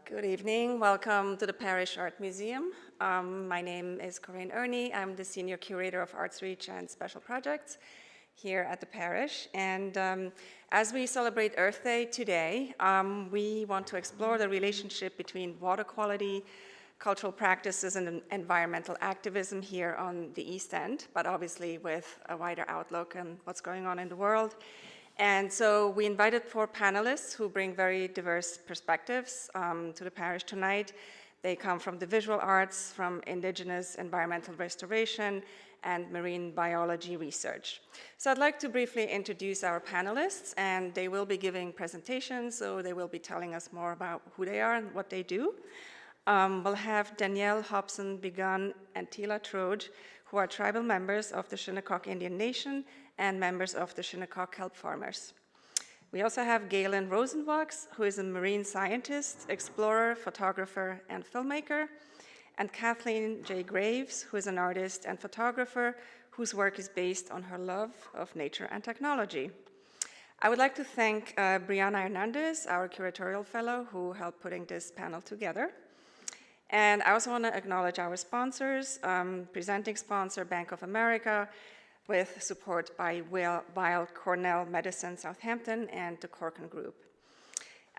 Good evening. Welcome to the Parrish Art Museum. My name is Corinne Erni. I'm the Senior Curator of ArtsReach and Special Projects here at the Parish. And as we celebrate Earth Day today, we want to explore the relationship between water quality, cultural practices, and environmental activism here on the East End, but obviously with a wider outlook on what's going on in the world. And so we invited 4 panelists who bring very diverse perspectives to the parish tonight. They come from the visual arts, from Indigenous environmental restoration, and marine biology research. So I'd like to briefly introduce our panelists, and they will be giving presentations, so they will be telling us more about who they are and what they do. We'll have Danielle, Hopson-Begun, and Tila Troj, who are tribal members of the Shinnecock Indian Nation and members of the Shinnecock Kelp Farmers. We also have Galen Rosenwachs, who is a marine scientist, explorer, photographer, and filmmaker, and Katherine J Graves, who is an artist and photographer whose work is based on her love of nature and technology. I would like to thank Brianna Hernandez, our curatorial fellow, who helped putting this panel together. And I also want to acknowledge our sponsors, presenting sponsor Bank of America, with support by Weill Cornell Medicine Southampton and the Corcoran Group.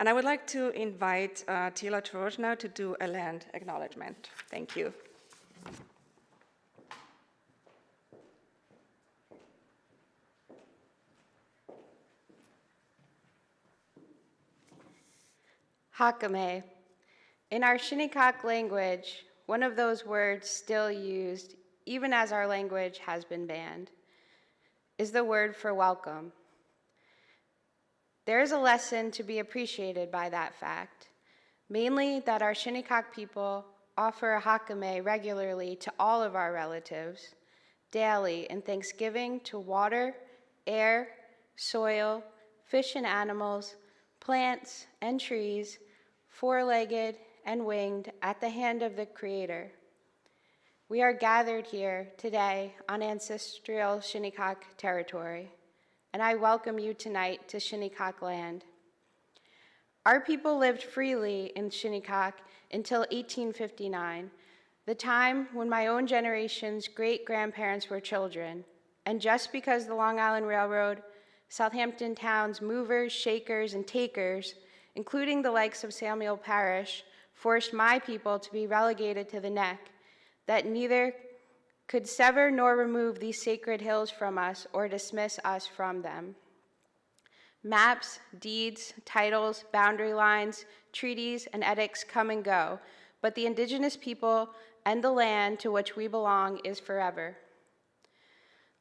And I would like to invite Tila Troj now to do a land acknowledgement. Thank you. Hakame. In our Shinnecock language, one of those words still used, even as our language has been banned, is the word for welcome. There is a lesson to be appreciated by that fact, mainly that our Shinnecock people offer a hakame regularly to all of our relatives, daily in thanksgiving to water, air, soil, fish and animals, plants and trees, four-legged and winged at the hand of the Creator. We are gathered here today on ancestral Shinnecock territory, and I welcome you tonight to Shinnecock land. Our people lived freely in Shinnecock until 1859, the time when my own generation's great-grandparents were children, and just because the Long Island Railroad, Southampton town's movers, shakers, and takers, including the likes of Samuel Parrish, forced my people to be relegated to the neck, that neither could sever nor remove these sacred hills from us or dismiss us from them. Maps, deeds, titles, boundary lines, treaties, and edicts come and go, but the Indigenous people and the land to which we belong is forever.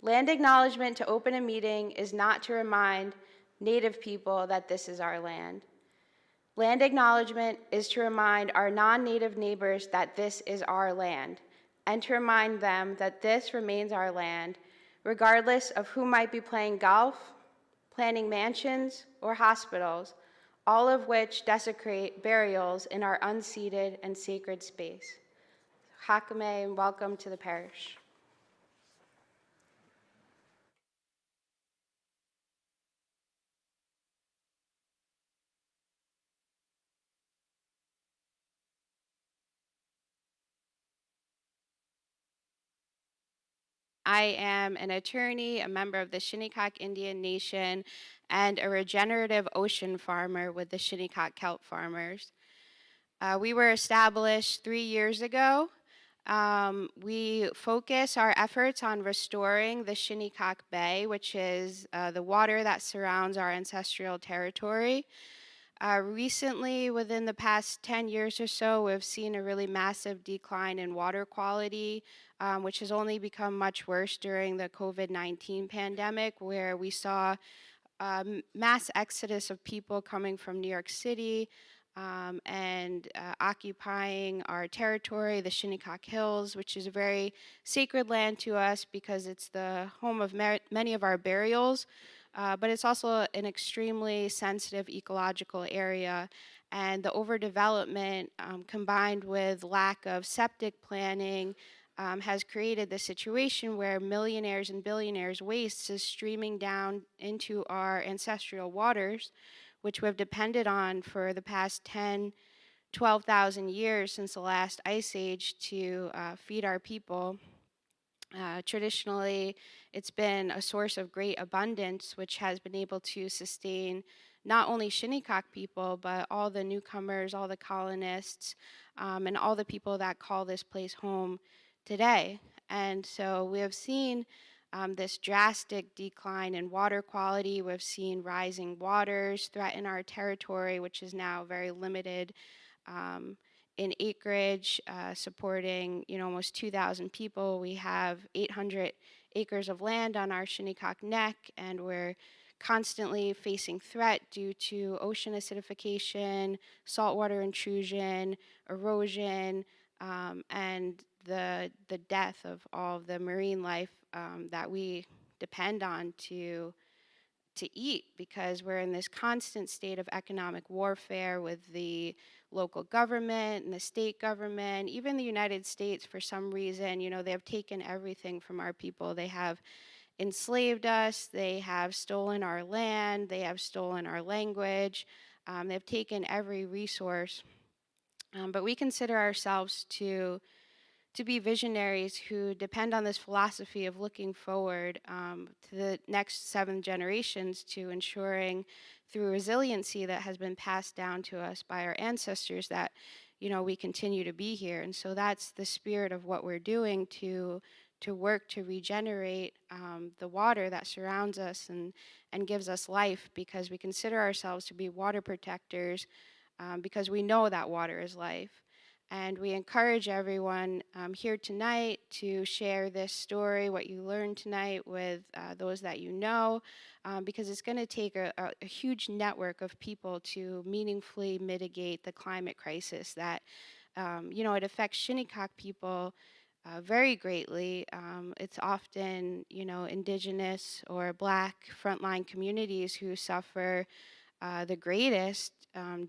Land acknowledgement to open a meeting is not to remind Native people that this is our land. Land acknowledgement is to remind our non-Native neighbors that this is our land, and to remind them that this remains our land, regardless of who might be playing golf, planning mansions, or hospitals, all of which desecrate burials in our unceded and sacred space. Hakame, and welcome to the parish. I am an attorney, a member of the Shinnecock Indian Nation, and a regenerative ocean farmer with the Shinnecock Kelp Farmers. We were established 3 years ago. We focus our efforts on restoring the Shinnecock Bay, which is the water that surrounds our ancestral territory. Recently, within the past 10 years or so, we've seen a really massive decline in water quality, which has only become much worse during the COVID-19 pandemic, where we saw mass exodus of people coming from New York City and occupying our territory, the Shinnecock Hills, which is a very sacred land to us because it's the home of many of our burials. But it's also an extremely sensitive ecological area, and the overdevelopment combined with lack of septic planning has created the situation where millionaires and billionaires' waste is streaming down into our ancestral waters, which we've depended on for the past 10 12,000 years since the last ice age to feed our people. Traditionally, it's been a source of great abundance, which has been able to sustain not only Shinnecock people, but all the newcomers, all the colonists, and all the people that call this place home today. And so we have seen this drastic decline in water quality. We've seen rising waters threaten our territory, which is now very limited um, in acreage, supporting almost 2,000 people. We have 800 acres of land on our Shinnecock Neck, and we're constantly facing threat due to ocean acidification, saltwater intrusion, erosion, and the death of all of the marine life that we depend on to eat, because we're in this constant state of economic warfare with the local government and the state government. Even the United States, for some reason, they have taken everything from our people. They have enslaved us, they have stolen our land, they have stolen our language, they've taken every resource. But we consider ourselves to be visionaries who depend on this philosophy of looking forward to the next 7 generations, to ensuring through resiliency that has been passed down to us by our ancestors that we continue to be here. And so that's the spirit of what we're doing, to work to regenerate the water that surrounds us and gives us life, because we consider ourselves to be water protectors, because we know that water is life. And we encourage everyone here tonight to share this story, what you learned tonight, with those that you know, because it's going to take a huge network of people to meaningfully mitigate the climate crisis that, it affects Shinnecock people very greatly. It's often, Indigenous or Black frontline communities who suffer the greatest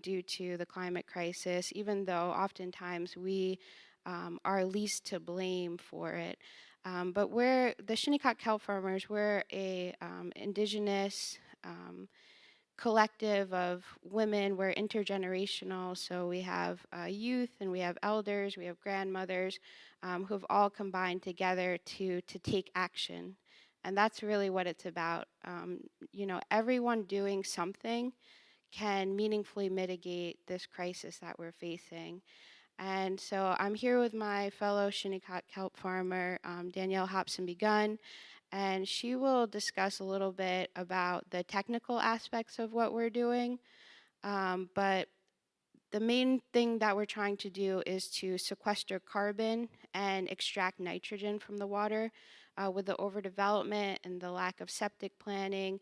due to the climate crisis, even though oftentimes we are least to blame for it. But we're the Shinnecock Kelp Farmers. We're a Indigenous collective of women. We're intergenerational, so we have youth and we have elders, we have grandmothers who have all combined together to take action. And that's really what it's about. Everyone doing something can meaningfully mitigate this crisis that we're facing. And so I'm here with my fellow Shinnecock Kelp farmer, Danielle Hopson-Begun, and she will discuss a little bit about the technical aspects of what we're doing. But the main thing that we're trying to do is to sequester carbon and extract nitrogen from the water. With the overdevelopment and the lack of septic planning,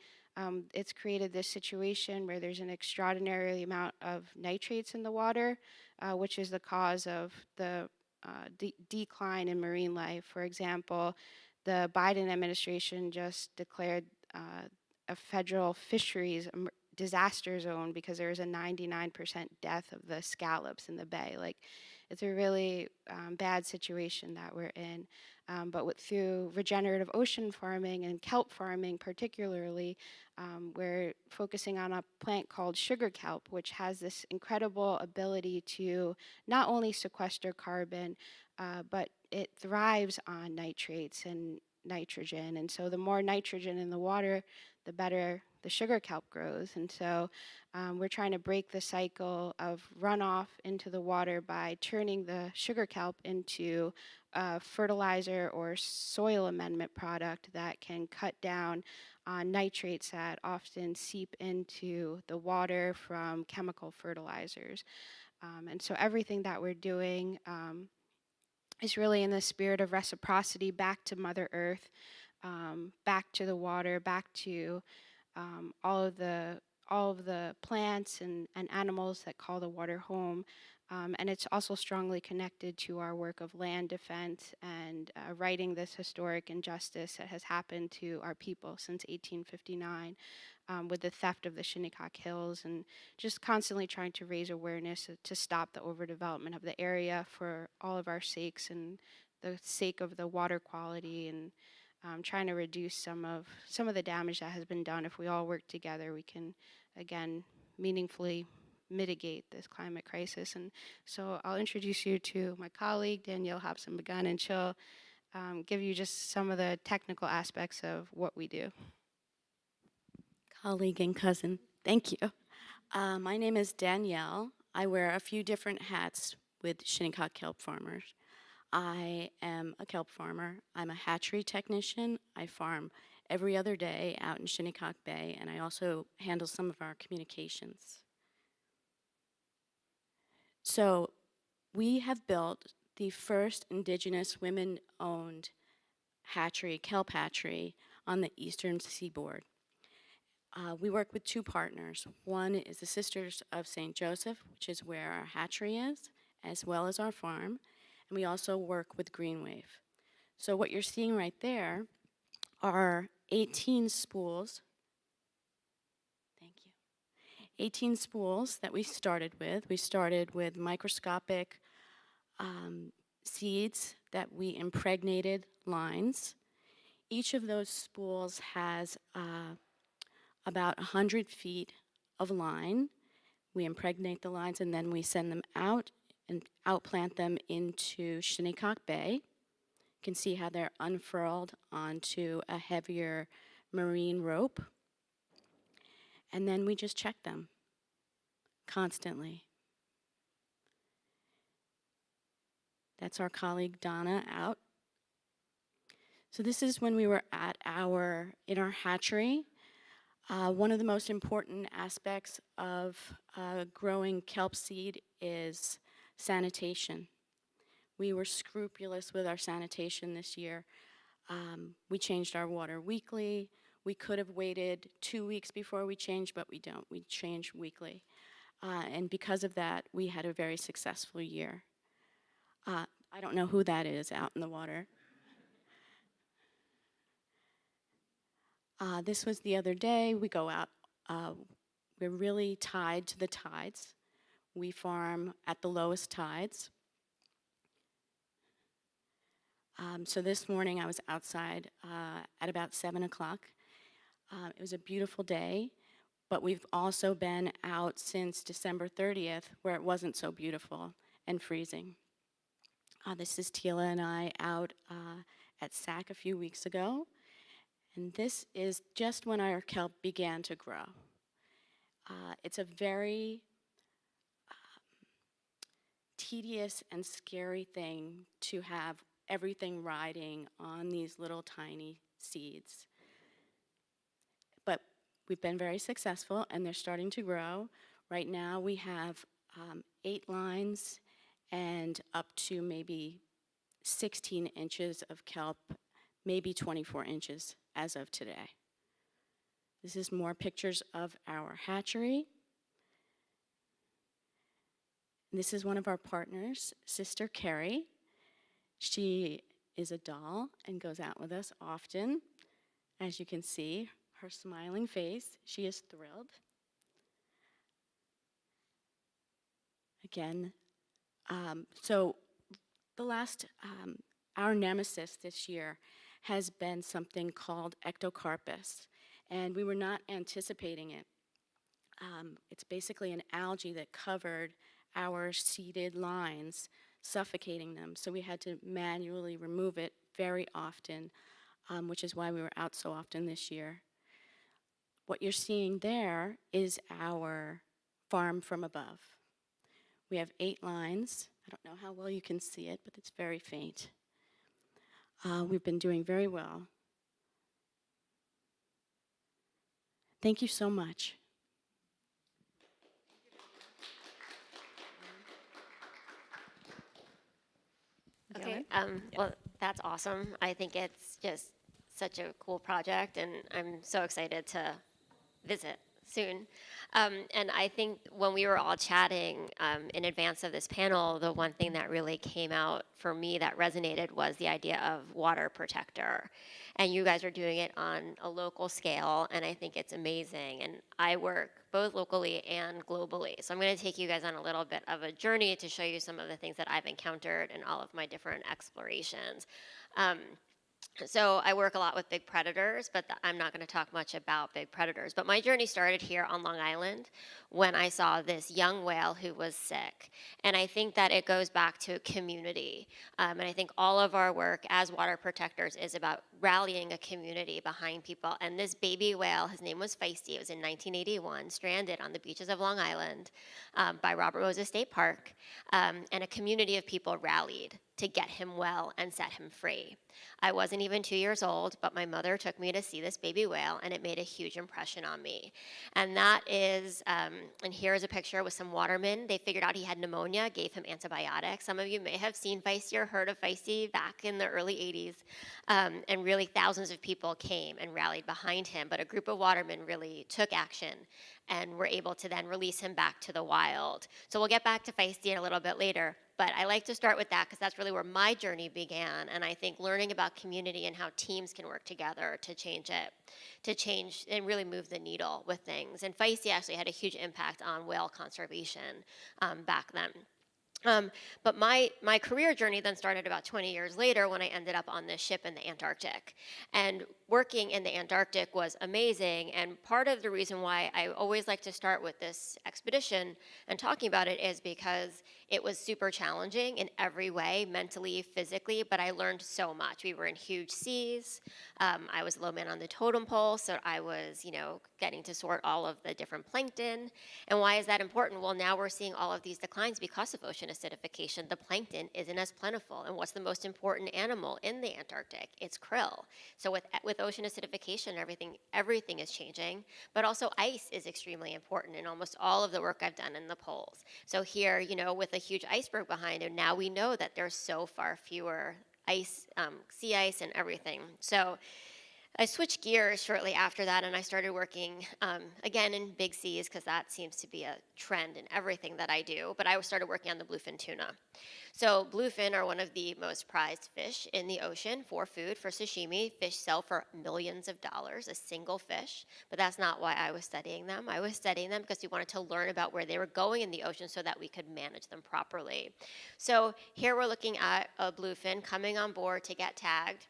it's created this situation where there's an extraordinary amount of nitrates in the water, which is the cause of the decline in marine life. For example, the Biden administration just declared a federal fisheries disaster zone because there is a 99% death of the scallops in the bay. Like, it's a really bad situation that we're in. But through regenerative ocean farming and kelp farming particularly, we're focusing on a plant called sugar kelp, which has this incredible ability to not only sequester carbon, but it thrives on nitrates and nitrogen. And so the more nitrogen in the water, the better the sugar kelp grows. And so we're trying to break the cycle of runoff into the water by turning the sugar kelp into a fertilizer or soil amendment product that can cut down on nitrates that often seep into the water from chemical fertilizers. And so everything that we're doing is really in the spirit of reciprocity back to Mother Earth, back to the water, back to all of the plants and animals that call the water home. And it's also strongly connected to our work of land defense and righting this historic injustice that has happened to our people since 1859 with the theft of the Shinnecock Hills, and just constantly trying to raise awareness to stop the overdevelopment of the area for all of our sakes and the sake of the water quality, and trying to reduce some of the damage that has been done. If we all work together, we can, again, meaningfully mitigate this climate crisis. And so I'll introduce you to my colleague, Danielle Hopson-Begun, and she'll give you just some of the technical aspects of what we do. Colleague and cousin, thank you. My name is Danielle. I wear a few different hats with Shinnecock Kelp Farmers. I am a kelp farmer. I'm a hatchery technician. I farm every other day out in Shinnecock Bay, and I also handle some of our communications. So we have built the first Indigenous women-owned hatchery, Kelp Hatchery, on the eastern seaboard. We work with two partners. One is the Sisters of St. Joseph, which is where our hatchery is, as well as our farm. And we also work with Greenwave. So what you're seeing right there are 18 spools. Thank you. 18 spools that we started with. We started with microscopic seeds that we impregnated lines. Each of those spools has about 100 feet of line. We impregnate the lines and then we send them out and outplant them into Shinnecock Bay. You can see how they're unfurled onto a heavier marine rope. And then we just check them constantly. That's our colleague Donna out. So this is when we were at in our hatchery. One of the most important aspects of growing kelp seed is sanitation. We were scrupulous with our sanitation this year. We changed our water weekly. We could have waited 2 weeks before we changed, but we don't. We change weekly. And because of that, we had a very successful year. I don't know who that is out in the water. This was the other day. We go out. We're really tied to the tides. We farm at the lowest tides. So this morning I was outside at about 7 o'clock. It was a beautiful day, but we've also been out since December 30th where it wasn't so beautiful and freezing. This is Tila and I out at SAC a few weeks ago. And this is just when our kelp began to grow. It's a very tedious and scary thing to have everything riding on these little tiny seeds. But we've been very successful and they're starting to grow. Right now we have 8 lines and up to maybe 16 inches of kelp, maybe 24 inches as of today. This is more pictures of our hatchery. This is one of our partners, Sister Carrie. She is a doll and goes out with us often. As you can see, her smiling face, she is thrilled. Again, so the last, our nemesis this year has been something called ectocarpus, and we were not anticipating it. It's basically an algae that covered our seeded lines, suffocating them, so we had to manually remove it very often, which is why we were out so often this year. What you're seeing there is our farm from above. We have 8 lines. I don't know how well you can see it, but it's very faint. We've been doing very well. Thank you so much. Okay, well, that's awesome. I think it's just such a cool project, and I'm so excited to visit soon. And I think when we were all chatting in advance of this panel, the one thing that really came out for me that resonated was the idea of water protector. And you guys are doing it on a local scale, and I think it's amazing. And I work both locally and globally. So I'm going to take you guys on a little bit of a journey to show you some of the things that I've encountered in all of my different explorations. So I work a lot with big predators, but I'm not going to talk much about big predators. But my journey started here on Long Island when I saw this young whale who was sick. And I think that it goes back to community. And I think all of our work as water protectors is about rallying a community behind people. And this baby whale, his name was Feisty. It was in 1981, stranded on the beaches of Long Island by Robert Moses State Park. And a community of people rallied to get him well and set him free. I wasn't even 2 years old, but my mother took me to see this baby whale, and it made a huge impression on me. And that is, and here's a picture with some watermen. They figured out he had pneumonia, gave him antibiotics. Some of you may have seen Feisty or heard of Feisty back in the early 80s. And really thousands of people came and rallied behind him, but a group of watermen really took action and were able to then release him back to the wild. So we'll get back to Feisty in a little bit later. But I like to start with that because that's really where my journey began. And I think learning about community and how teams can work together to change and really move the needle with things. And Feisty actually had a huge impact on whale conservation back then. But my career journey then started about 20 years later when I ended up on this ship in the Antarctic. And working in the Antarctic was amazing. And part of the reason why I always like to start with this expedition and talking about it is because it was super challenging in every way, mentally, physically, but I learned so much. We were in huge seas. I was low man on the totem pole, so I was, getting to sort all of the different plankton. And why is that important? Well, now we're seeing all of these declines because of ocean acidification. The plankton isn't as plentiful. And what's the most important animal in the Antarctic? It's krill. So with ocean acidification, everything is changing. But also ice is extremely important in almost all of the work I've done in the poles. So here, with a huge iceberg behind it, now we know that there's so far fewer sea ice and everything. So I switched gears shortly after that, and I started working again in big seas because that seems to be a trend in everything that I do. But I started working on the bluefin tuna. So bluefin are one of the most prized fish in the ocean for food, for sashimi. Fish sell for millions of dollars, a single fish. But that's not why I was studying them. I was studying them because we wanted to learn about where they were going in the ocean so that we could manage them properly. So here we're looking at a bluefin coming on board to get tagged.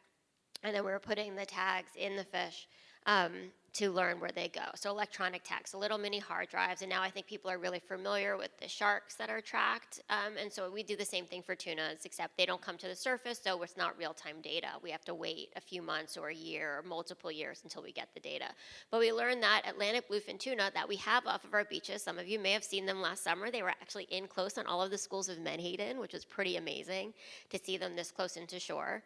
And then we were putting the tags in the fish to learn where they go. So electronic tags, so little mini hard drives. And now I think people are really familiar with the sharks that are tracked. And so we do the same thing for tunas, except they don't come to the surface, so it's not real-time data. We have to wait a few months or a year or multiple years until we get the data. But we learned that Atlantic bluefin tuna that we have off of our beaches, some of you may have seen them last summer. They were actually in close on all of the schools of Menhaden, which was pretty amazing to see them this close into shore.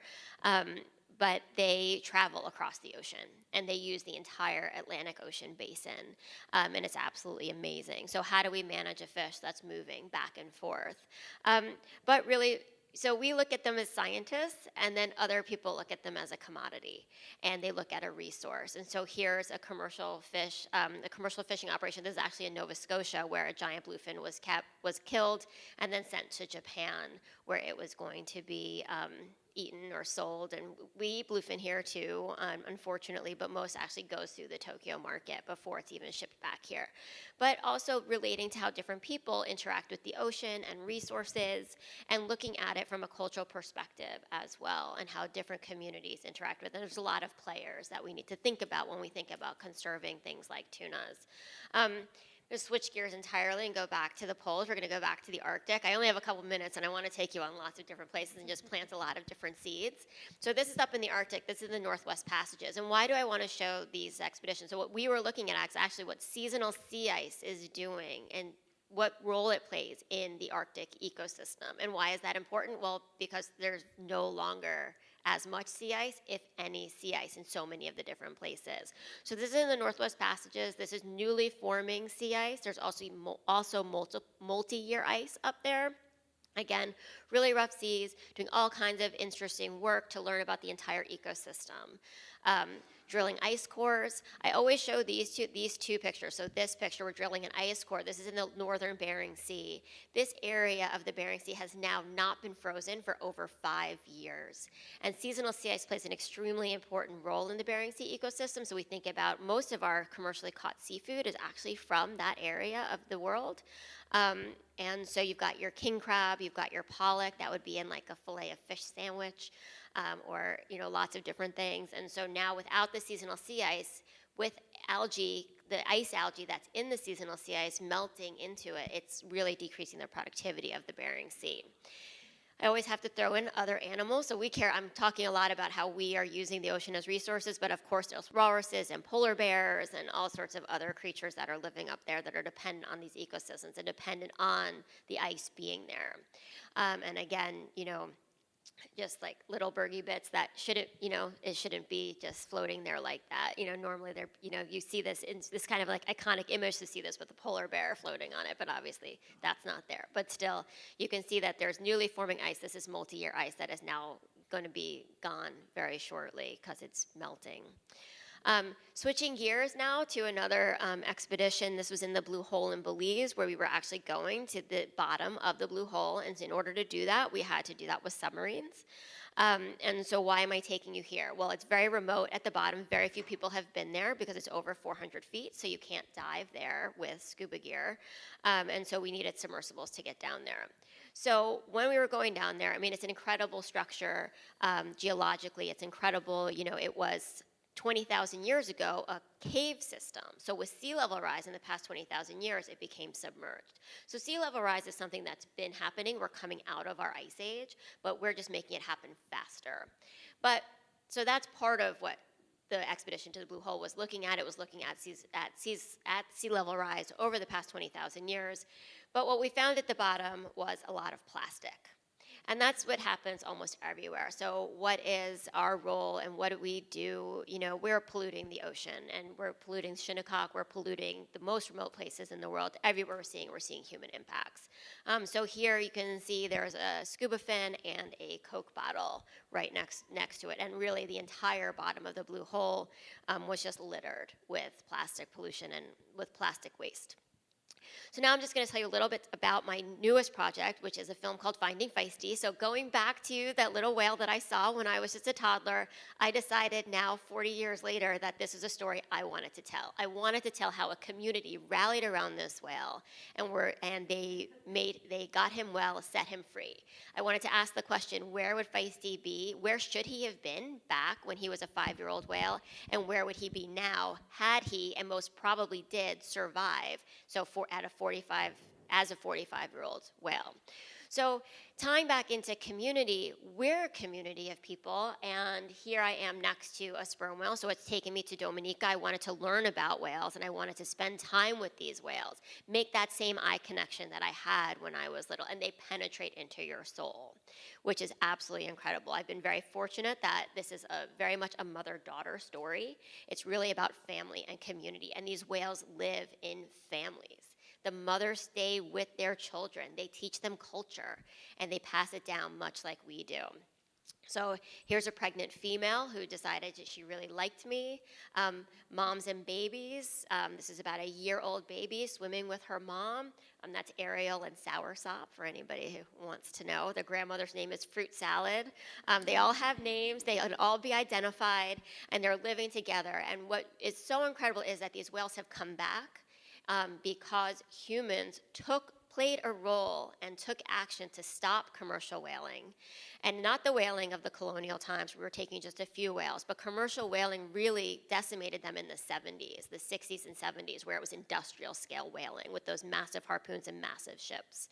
But they travel across the ocean, and they use the entire Atlantic Ocean basin, and it's absolutely amazing. So how do we manage a fish that's moving back and forth? But really, so we look at them as scientists, and then other people look at them as a commodity, and they look at a resource. And so here's a commercial fishing operation. This is actually in Nova Scotia, where a giant bluefin was killed, and then sent to Japan, where it was going to be eaten or sold. And we eat bluefin here too, unfortunately, but most actually goes through the Tokyo market before it's even shipped back here. But also relating to how different people interact with the ocean and resources, and looking at it from a cultural perspective as well, and how different communities interact with it. And there's a lot of players that we need to think about when we think about conserving things like tunas. Going to switch gears entirely and go back to the poles. We're going to go back to the Arctic. I only have a couple minutes, and I want to take you on lots of different places and just plant a lot of different seeds. So this is up in the Arctic. This is the Northwest Passages. And why do I want to show these expeditions? So what we were looking at is actually what seasonal sea ice is doing and what role it plays in the Arctic ecosystem. And why is that important? Well, because there's no longer as much sea ice, if any sea ice, in so many of the different places. So this is in the Northwest Passages. This is newly forming sea ice. There's also multi-year ice up there. Again, really rough seas, doing all kinds of interesting work to learn about the entire ecosystem. Drilling ice cores. I always show these two pictures. So this picture, we're drilling an ice core. This is in the northern Bering Sea. This area of the Bering Sea has now not been frozen for over 5 years. And seasonal sea ice plays an extremely important role in the Bering Sea ecosystem. So we think about most of our commercially caught seafood is actually from that area of the world. And so you've got your king crab, you've got your pollock, that would be in like a fillet of fish sandwich. or lots of different things. And so now without the seasonal sea ice, with algae, the ice algae that's in the seasonal sea ice melting into it, it's really decreasing the productivity of the Bering Sea. I always have to throw in other animals. So I'm talking a lot about how we are using the ocean as resources, but of course there's walruses and polar bears and all sorts of other creatures that are living up there that are dependent on these ecosystems and dependent on the ice being there. And again, just like little burgy bits that shouldn't, it shouldn't be just floating there like that. Normally they're, you see this in this kind of like iconic image to see this with a polar bear floating on it, but obviously that's not there. But still, you can see that there's newly forming ice. This is multi-year ice that is now going to be gone very shortly because it's melting. Switching gears now to another expedition. This was in the Blue Hole in Belize, where we were actually going to the bottom of the Blue Hole. And in order to do that, we had to do that with submarines. And so why am I taking you here? Well, it's very remote at the bottom. Very few people have been there because it's over 400 feet, so you can't dive there with scuba gear. And so we needed submersibles to get down there. So when we were going down there, I mean, it's an incredible structure. Geologically, it's incredible. It was 20,000 years ago, a cave system. So with sea level rise in the past 20,000 years, it became submerged. So sea level rise is something that's been happening. We're coming out of our ice age, but we're just making it happen faster. So that's part of what the expedition to the Blue Hole was looking at. It was looking at sea level rise over the past 20,000 years. But what we found at the bottom was a lot of plastic. And that's what happens almost everywhere. So what is our role and what do we do? We're polluting the ocean and we're polluting Shinnecock. We're polluting the most remote places in the world. Everywhere we're seeing human impacts. So here you can see there's a scuba fin and a Coke bottle right next to it. And really the entire bottom of the Blue Hole was just littered with plastic pollution and with plastic waste. So now I'm just going to tell you a little bit about my newest project, which is a film called Finding Feisty. So going back to that little whale that I saw when I was just a toddler, I decided now 40 years later that this is a story I wanted to tell. I wanted to tell how a community rallied around this whale and they got him well, set him free. I wanted to ask the question, where would Feisty be? Where should he have been back when he was a 5-year-old whale? And where would he be now had he, and most probably did, survive? So as a 45-year-old whale. So tying back into community, we're a community of people, and here I am next to a sperm whale, so it's taken me to Dominica. I wanted to learn about whales, and I wanted to spend time with these whales, make that same eye connection that I had when I was little, and they penetrate into your soul, which is absolutely incredible. I've been very fortunate that this is very much a mother-daughter story. It's really about family and community, and these whales live in families. The mothers stay with their children. They teach them culture, and they pass it down much like we do. So here's a pregnant female who decided that she really liked me. Moms and babies. This is about a year-old baby swimming with her mom. That's Ariel and Soursop, for anybody who wants to know. The grandmother's name is Fruit Salad. They all have names. They would all be identified, and they're living together. And what is so incredible is that these whales have come back because humans played a role and took action to stop commercial whaling. And not the whaling of the colonial times, we were taking just a few whales, but commercial whaling really decimated them in the 70s, the 60s and 70s, where it was industrial scale whaling with those massive harpoons and massive ships.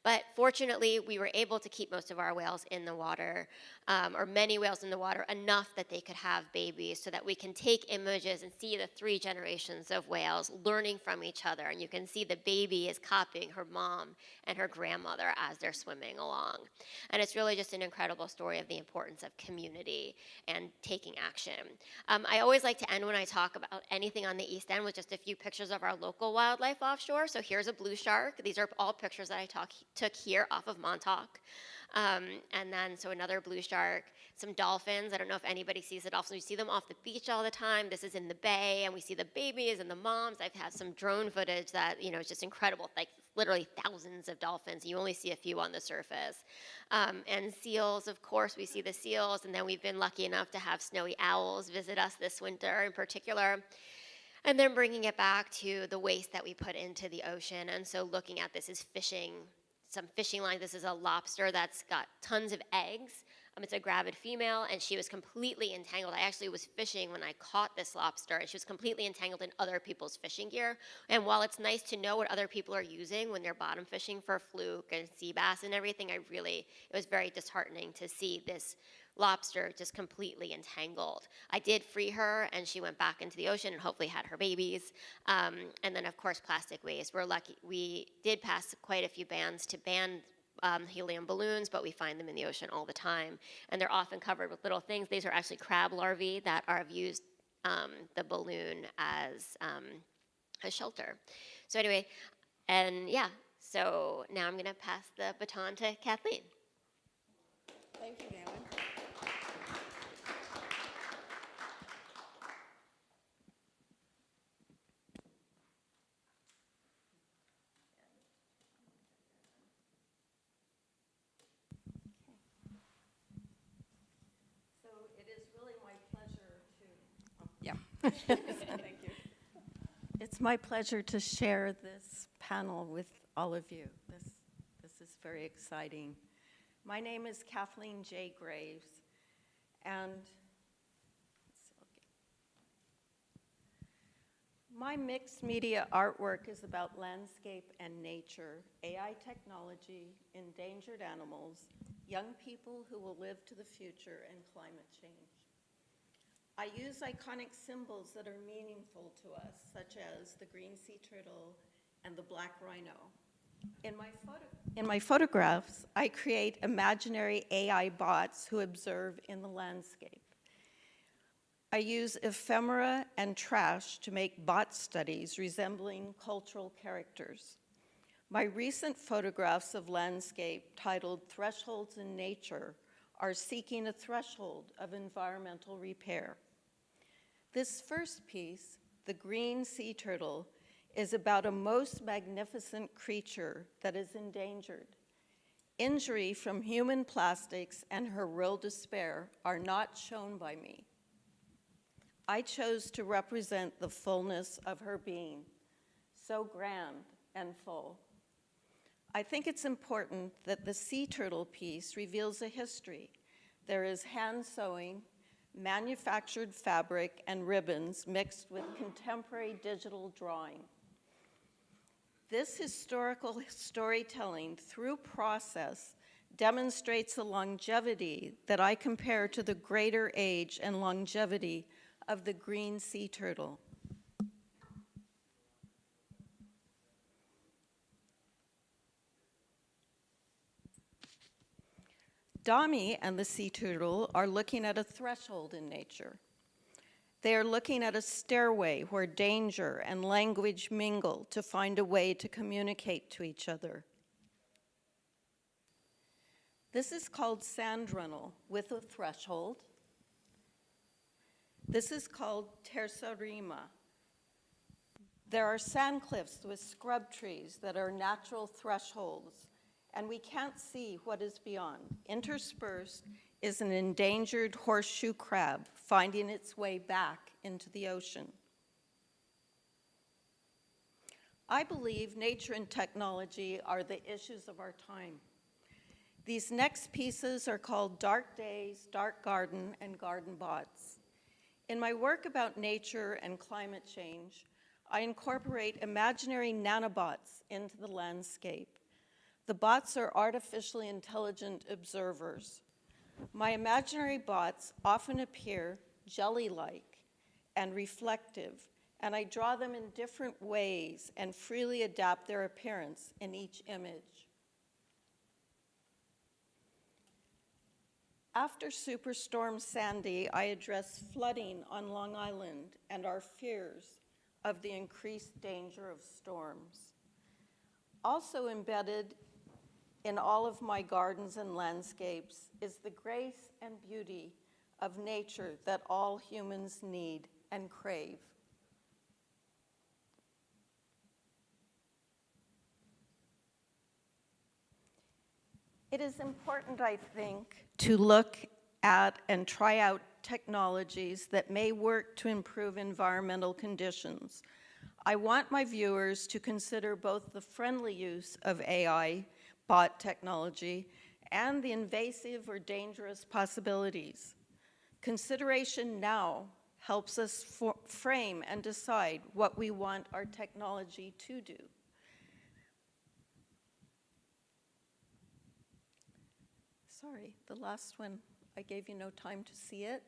But fortunately, we were able to keep most of our whales in the water, or many whales in the water, enough that they could have babies so that we can take images and see the 3 generations of whales learning from each other. And you can see the baby is copying her mom and her grandmother as they're swimming along. And it's really just an incredible story of the importance of community and taking action. I always like to end when I talk about anything on the East End with just a few pictures of our local wildlife offshore. So here's a blue shark. These are all pictures that I took here off of Montauk. And then, so another blue shark, some dolphins. I don't know if anybody sees the dolphins. We see them off the beach all the time. This is in the bay, and we see the babies and the moms. I've had some drone footage that, is just incredible, like literally thousands of dolphins. You only see a few on the surface. And seals, of course, we see the seals, and then we've been lucky enough to have snowy owls visit us this winter in particular. And then bringing it back to the waste that we put into the ocean. And so looking at this is fishing, some fishing line. This is a lobster that's got tons of eggs. It's a gravid female, and she was completely entangled. I actually was fishing when I caught this lobster, and she was completely entangled in other people's fishing gear. And while it's nice to know what other people are using when they're bottom fishing for fluke and sea bass and everything, it was very disheartening to see this lobster just completely entangled. I did free her, and she went back into the ocean and hopefully had her babies. And then, of course, plastic waste. We're lucky. We did pass quite a few bans to ban helium balloons, but we find them in the ocean all the time. And they're often covered with little things. These are actually crab larvae that have used the balloon as a shelter. So anyway, and yeah, so now I'm going to pass the baton to Kathleen. Thank you, Danielle. So it is really my pleasure to... Yeah. Thank you. It's my pleasure to share this panel with all of you. This is very exciting. My name is Katherine J Graves, and my mixed media artwork is about landscape and nature, AI technology, endangered animals, young people who will live to the future, and climate change. I use iconic symbols that are meaningful to us, such as the green sea turtle and the black rhino. In my photographs, I create imaginary AI bots who observe in the landscape. I use ephemera and trash to make bot studies resembling cultural characters. My recent photographs of landscape, titled Thresholds in Nature, are seeking a threshold of environmental repair. This first piece, the green sea turtle, is about a most magnificent creature that is endangered. Injury from human plastics and her real despair are not shown by me. I chose to represent the fullness of her being, so grand and full. I think it's important that the sea turtle piece reveals a history. There is hand sewing, manufactured fabric, and ribbons mixed with contemporary digital drawing. This historical storytelling through process demonstrates a longevity that I compare to the greater age and longevity of the green sea turtle. Dami and the sea turtle are looking at a threshold in nature. They are looking at a stairway where danger and language mingle to find a way to communicate to each other. This is called sand runnel with a threshold. This is called tercerima. There are sand cliffs with scrub trees that are natural thresholds, and we can't see what is beyond. Interspersed is an endangered horseshoe crab finding its way back into the ocean. I believe nature and technology are the issues of our time. These next pieces are called Dark Days, Dark Garden, and Garden Bots. In my work about nature and climate change, I incorporate imaginary nanobots into the landscape. The bots are artificially intelligent observers. My imaginary bots often appear jelly-like and reflective, and I draw them in different ways and freely adapt their appearance in each image. After Superstorm Sandy, I addressed flooding on Long Island and our fears of the increased danger of storms. Also embedded in all of my gardens and landscapes is the grace and beauty of nature that all humans need and crave. It is important, I think, to look at and try out technologies that may work to improve environmental conditions. I want my viewers to consider both the friendly use of AI bot technology and the invasive or dangerous possibilities. Consideration now helps us frame and decide what we want our technology to do. Sorry, the last one, I gave you no time to see it.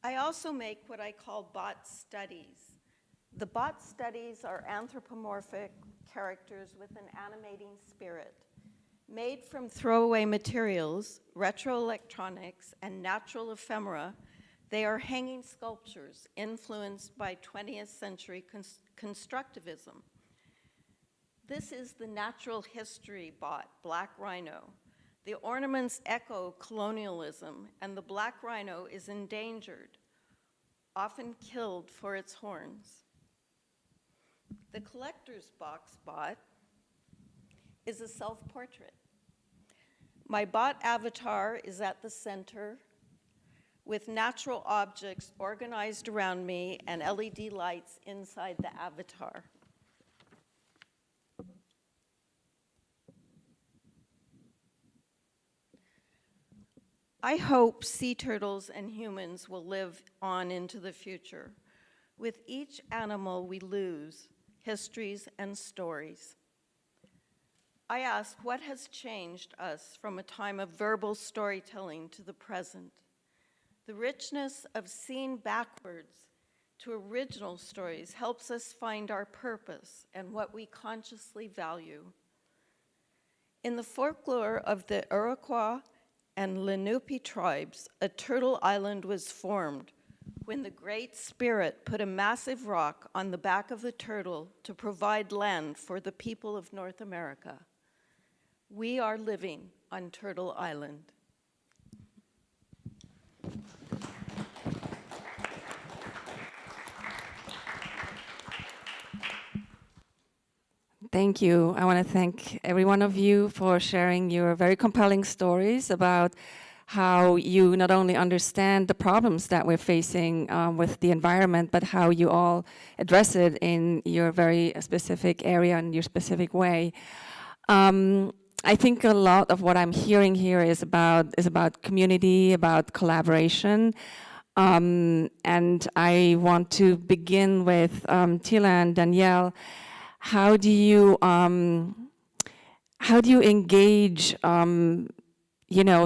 I also make what I call bot studies. The bot studies are anthropomorphic characters with an animating spirit. Made from throwaway materials, retroelectronics, and natural ephemera, they are hanging sculptures influenced by 20th century constructivism. This is the natural history bot, Black Rhino. The ornaments echo colonialism, and the black rhino is endangered, often killed for its horns. The collector's box bot is a self-portrait. My bot avatar is at the center with natural objects organized around me and LED lights inside the avatar. I hope sea turtles and humans will live on into the future. With each animal we lose histories and stories. I ask, what has changed us from a time of verbal storytelling to the present? The richness of seeing backwards to original stories helps us find our purpose and what we consciously value. In the folklore of the Iroquois and Lenape tribes, a turtle island was formed when the Great Spirit put a massive rock on the back of the turtle to provide land for the people of North America. We are living on Turtle Island. Thank you. I want to thank every one of you for sharing your very compelling stories about how you not only understand the problems that we're facing with the environment, but how you all address it in your very specific area and your specific way. I think a lot of what I'm hearing here is about community, about collaboration. And I want to begin with Tila and Danielle. How do you engage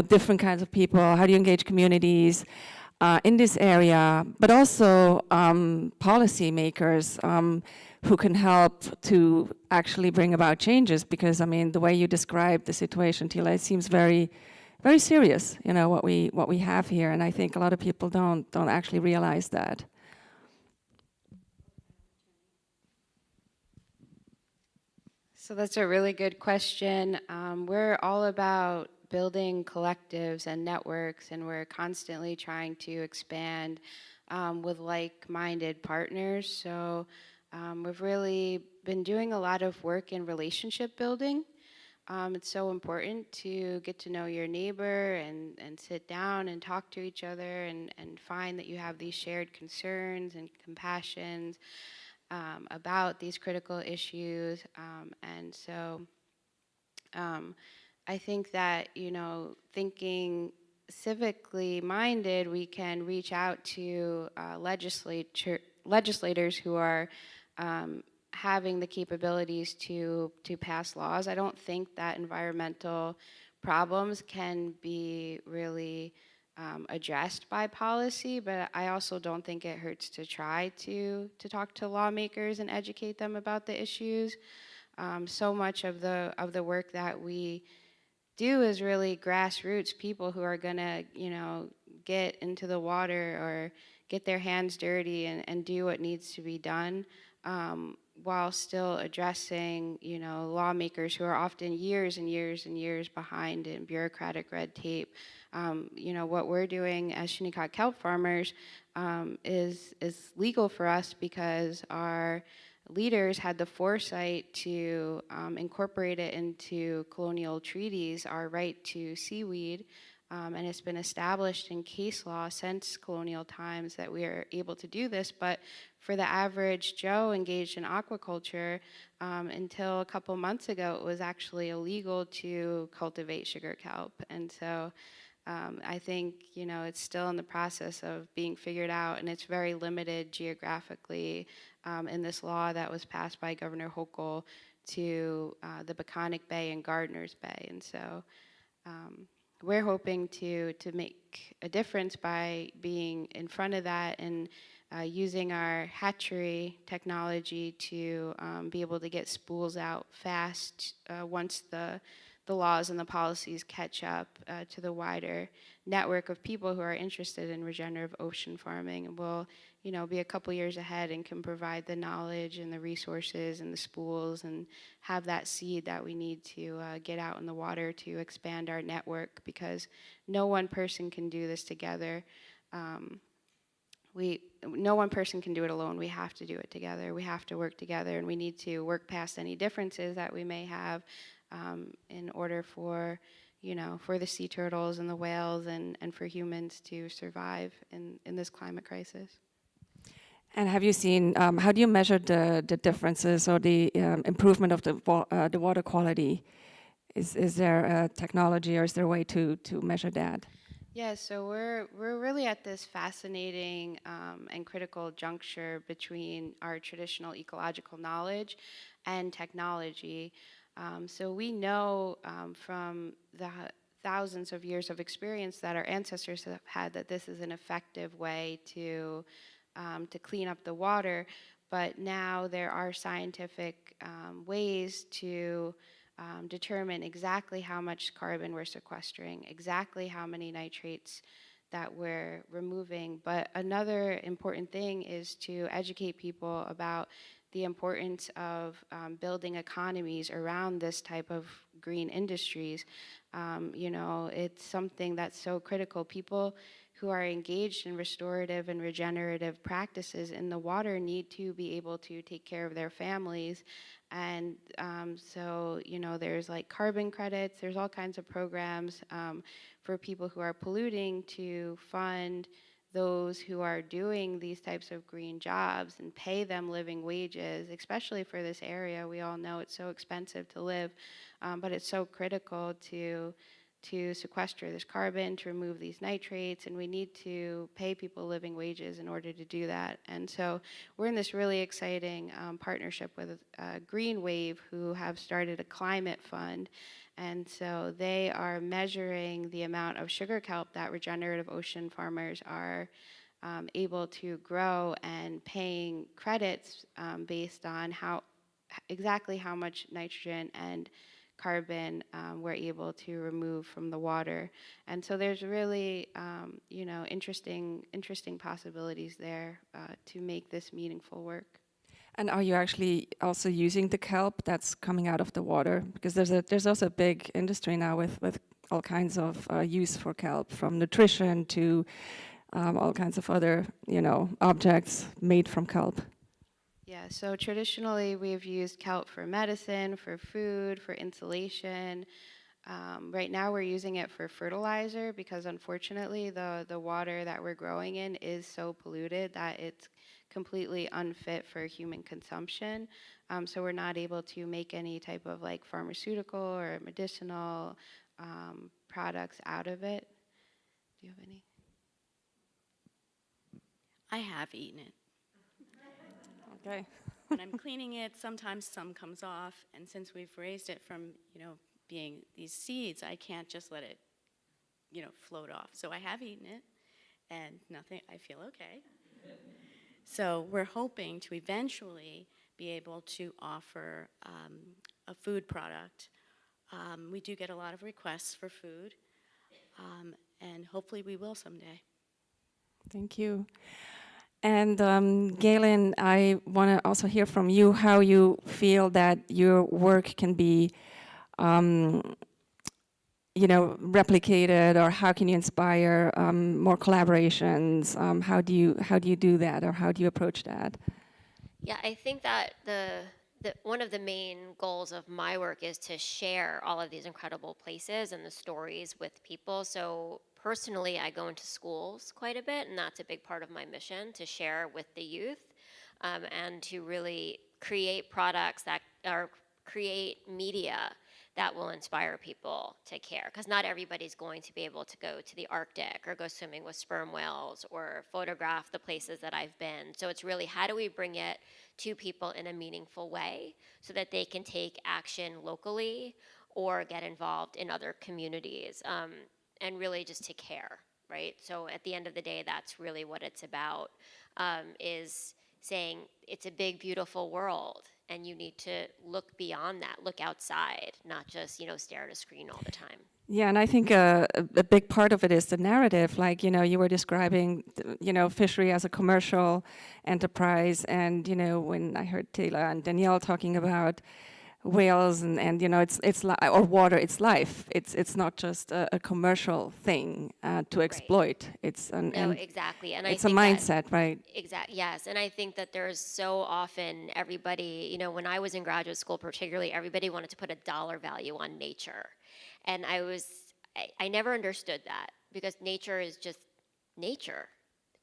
different kinds of people? How do you engage communities in this area, but also policymakers who can help to actually bring about changes? Because I mean, the way you describe the situation, Tila, it seems very, very serious. You know what we have here, and I think a lot of people don't actually realize that. So that's a really good question. We're all about building collectives and networks, and we're constantly trying to expand with like-minded partners. So we've really been doing a lot of work in relationship building. It's so important to get to know your neighbor and sit down and talk to each other and find that you have these shared concerns and compassions about these critical issues. And so I think that, thinking civically minded, we can reach out to legislators who are having the capabilities to pass laws. I don't think that environmental problems can be really addressed by policy, but I also don't think it hurts to try to talk to lawmakers and educate them about the issues. So much of the work that we do is really grassroots people who are gonna, get into the water or get their hands dirty and do what needs to be done, while still addressing, lawmakers who are often years and years and years behind in bureaucratic red tape. What we're doing as Shinnecock Kelp Farmers is legal for us because our leaders had the foresight to incorporate it into colonial treaties, our right to seaweed, And it's been established in case law since colonial times that we are able to do this. But for the average Joe engaged in aquaculture, until a couple months ago, it was actually illegal to cultivate sugar kelp. And so I think, you know, it's still in the process of being figured out, and it's very limited geographically in this law that was passed by Governor Hochul to the Peconic Bay and Gardner's Bay. And so we're hoping to make a difference by being in front of that and using our hatchery technology to be able to get spools out fast once the laws and the policies catch up to the wider network of people who are interested in regenerative ocean farming. And we'll, you know, be a couple years ahead and can provide the knowledge and the resources and the spools and have that seed that we need to get out in the water to expand our network, because no one person can do this together. No one person can do it alone. We have to do it together. We have to work together, and we need to work past any differences that we may have in order for, you know, for the sea turtles and the whales and for humans to survive in this climate crisis. And have you seen, how do you measure the differences or the improvement of the water quality? Is there a technology or is there a way to measure that? Yeah, so we're really at this fascinating and critical juncture between our traditional ecological knowledge and technology. So we know from the thousands of years of experience that our ancestors have had that this is an effective way to clean up the water, but now there are scientific ways to determine exactly how much carbon we're sequestering, exactly how many nitrates that we're removing. But another important thing is to educate people about the importance of building economies around this type of green industries. You know, it's something that's so critical. People who are engaged in restorative and regenerative practices in the water need to be able to take care of their families. And so, you know, there's like carbon credits, there's all kinds of programs for people who are polluting to fund those who are doing these types of green jobs and pay them living wages, especially for this area. We all know it's so expensive to live, but it's so critical to sequester this carbon, to remove these nitrates, and we need to pay people living wages in order to do that. And so we're in this really exciting partnership with Green Wave, who have started a climate fund. And so they are measuring the amount of sugar kelp that regenerative ocean farmers are able to grow and paying credits based on exactly how much nitrogen and carbon we're able to remove from the water. And so there's really, you know, interesting possibilities there to make this meaningful work. And are you actually also using the kelp that's coming out of the water? Because there's also a big industry now with all kinds of use for kelp, from nutrition to all kinds of other, you know, objects made from kelp. Yeah, so traditionally we've used kelp for medicine, for food, for insulation. Right now we're using it for fertilizer because unfortunately the water that we're growing in is so polluted that it's completely unfit for human consumption. So we're not able to make any type of like pharmaceutical or medicinal products out of it. Do you have any? I have eaten it. Okay. When I'm cleaning it, sometimes some comes off, and since we've raised it from, you know, being these seeds, I can't just let it, you know, float off. So I have eaten it, and nothing, I feel okay. So we're hoping to eventually be able to offer a food product. We do get a lot of requests for food, and hopefully we will someday. Thank you. And Galen, I want to also hear from you how you feel that your work can be, you know, replicated, or how can you inspire more collaborations? How do you do that, or how do you approach that? Yeah, I think that the one of the main goals of my work is to share all of these incredible places and the stories with people. So personally, I go into schools quite a bit, and that's a big part of my mission, to share with the youth and to really create products that are create media that will inspire people to care, because not everybody's going to be able to go to the Arctic or go swimming with sperm whales or photograph the places that I've been. So it's really, how do we bring it to people in a meaningful way so that they can take action locally or get involved in other communities, and really just to care, right? So at the end of the day, that's really what it's about, is saying it's a big, beautiful world, and you need to look beyond that, look outside, not just, stare at a screen all the time. Yeah, and I think a big part of it is the narrative. Like, you were describing, fishery as a commercial enterprise. And, when I heard Taylor and Danielle talking about whales and or water, it's life. It's not just a commercial thing to exploit. It's Exactly. And it's I a think mindset, right? Exactly. Yes. And I think that there's so often everybody, when I was in graduate school, particularly, everybody wanted to put a dollar value on nature. And I never understood that, because nature is just nature.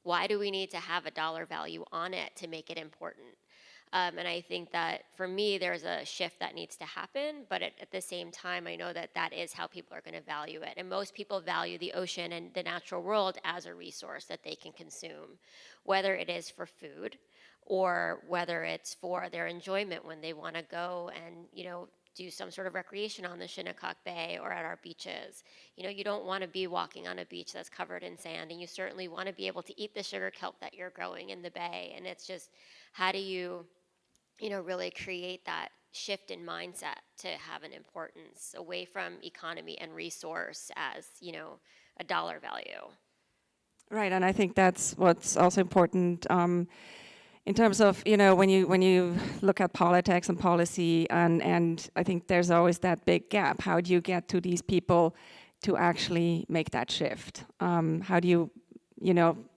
Why do we need to have a dollar value on it to make it important? And I think that for me, there's a shift that needs to happen, but at the same time, I know that that is how people are going to value it. And most people value the ocean and the natural world as a resource that they can consume, whether it is for food or whether it's for their enjoyment when they want to go and, do some sort of recreation on the Shinnecock Bay or at our beaches. You don't want to be walking on a beach that's covered in sand, and you certainly want to be able to eat the sugar kelp that you're growing in the bay. And it's just, how do you really create that shift in mindset to have an importance away from economy and resource as, a dollar value. Right, and I think that's what's also important in terms of, when you look at politics and policy, and I think there's always that big gap. How do you get to these people to actually make that shift? How do you,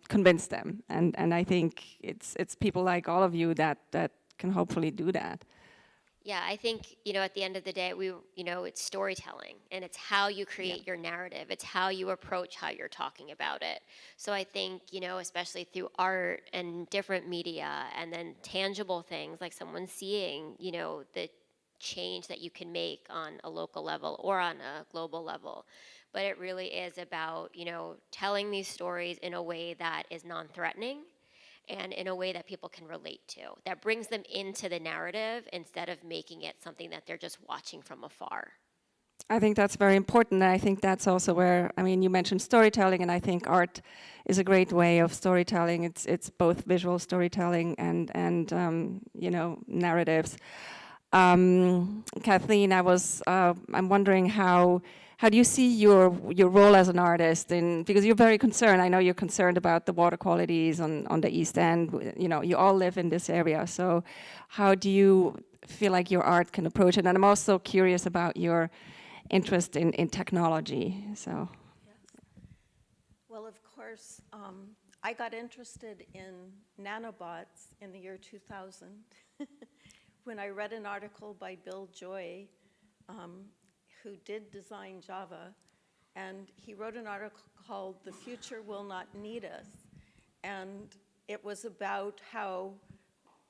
convince them? And I think it's people like all of you that can hopefully do that. Yeah, I think, at the end of the day, it's storytelling, and it's how you create your narrative. It's how you approach how you're talking about it. So I think, especially through art and different media, and then tangible things like someone seeing, the change that you can make on a local level or on a global level. But it really is about, telling these stories in a way that is non-threatening, and in a way that people can relate to, that brings them into the narrative instead of making it something that they're just watching from afar. I think that's very important, and I think that's also where, you mentioned storytelling, and I think art is a great way of storytelling. It's both visual storytelling and narratives. Kathleen, I'm wondering how do you see your role as an artist because you're very concerned. I know you're concerned about the water qualities on the East End. You all live in this area. So how do you feel like your art can approach it? And I'm also curious about your interest in technology. So. Yes. Well, of course, I got interested in nanobots in the year 2000 when I read an article by Bill Joy, who did design Java, and he wrote an article called "The Future Will Not Need Us," and it was about how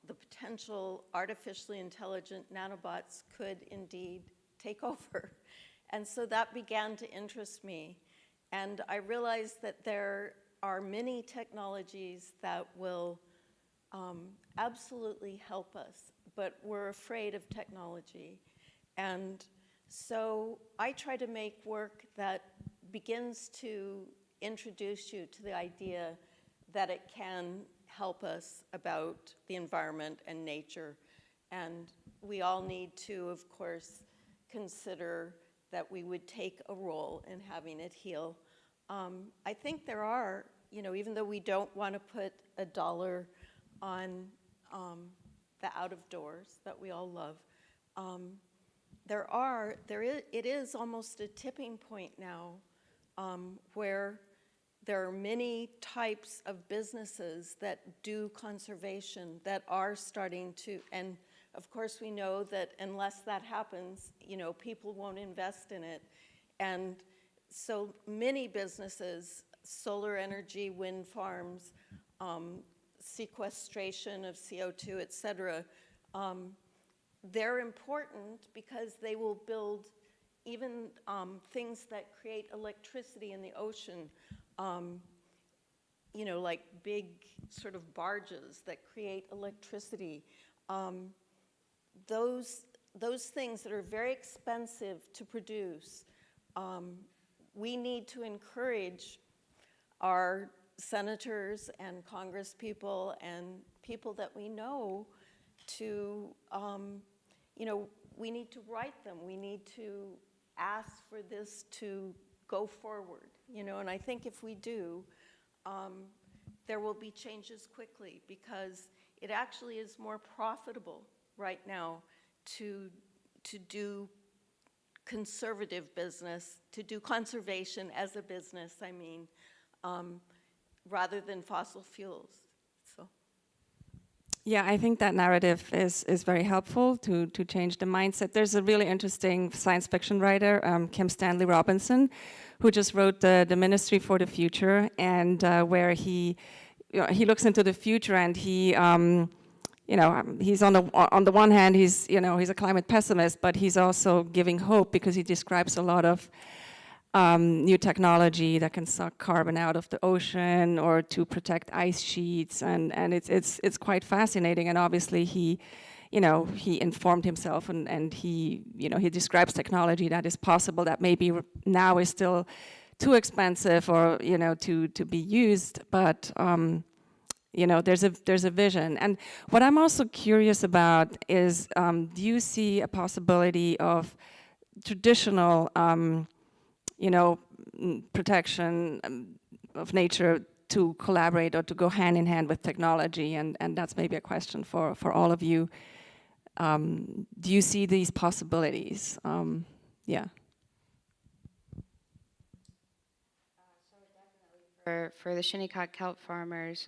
the potential artificially intelligent nanobots could indeed take over. And so that began to interest me, and I realized that there are many technologies that will absolutely help us, but we're afraid of technology. And so I try to make work that begins to introduce you to the idea that it can help us about the environment and nature. And we all need to, of course, consider that we would take a role in having it heal. I think there are, even though we don't want to put a dollar on the out of doors that we all love, it is almost a tipping point now where there are many types of businesses that do conservation that are starting to, and of course, we know that unless that happens, people won't invest in it. And so many businesses, solar energy, wind farms, sequestration of CO2, et cetera, they're important because they will build even things that create electricity in the ocean, like big sort of barges that create electricity. Those things that are very expensive to produce, we need to encourage our senators and congresspeople and people that we know to, we need to write them. We need to ask for this to go forward, and I think if we do, there will be changes quickly, because it actually is more profitable right now to do conservative business, to do conservation as a business, rather than fossil fuels. So. Yeah, I think that narrative is very helpful to change the mindset. There's a really interesting science fiction writer, Stanley Robinson, who just wrote the Ministry for the Future, and where he looks into the future, and he he's on the one hand, he's a climate pessimist, but he's also giving hope, because he describes a lot of new technology that can suck carbon out of the ocean or to protect ice sheets, and it's quite fascinating. And obviously he informed himself, and he describes technology that is possible, that maybe now is still too expensive or to be used, but there's a vision. And what I'm also curious about is, do you see a possibility of traditional protection of nature to collaborate or to go hand in hand with technology? And that's maybe a question for all of you. Do you see these possibilities? Yeah. For the Shinnecock Kelp Farmers,